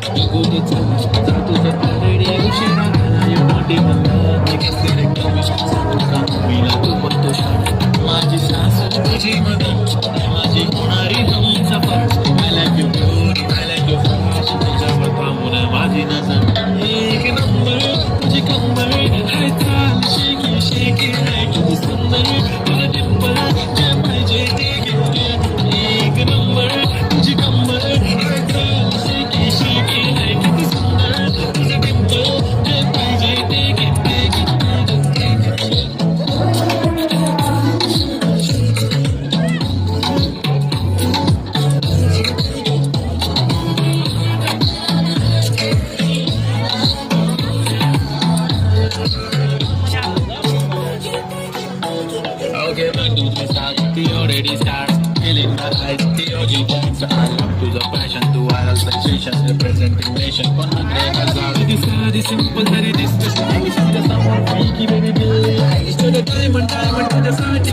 बघू दे चल तुझं ऑलरेडी उशिरा झाला या मोठी म्हणलं मी कसले मूवीला तू बघतो शाळेत माझी सासू तुझी मदत माझी होणारी Humsafar I like you good, I like you fast तुझ्यावर थांबून माझी नजर एक नंबर तुझी कंबर हाय चाल शेकी शेकी हाय किती सुंदर तुझं डिंपल जे पाहिजे ते घेते एक नंबर तुझी कंबर हाय चाल शेकी शेकी हाय किती सुंदर तुझं डिंपल जे पाहिजे ते घेते Okay, man, do the start. The already start. Feeling the eyes, the OG dance. I love to the passion, to viral sensation, representing nation. One hundred hazard. This is simple, very disgusting. I wish the someone freaky, baby, Billy. I wish to the diamond, to the side.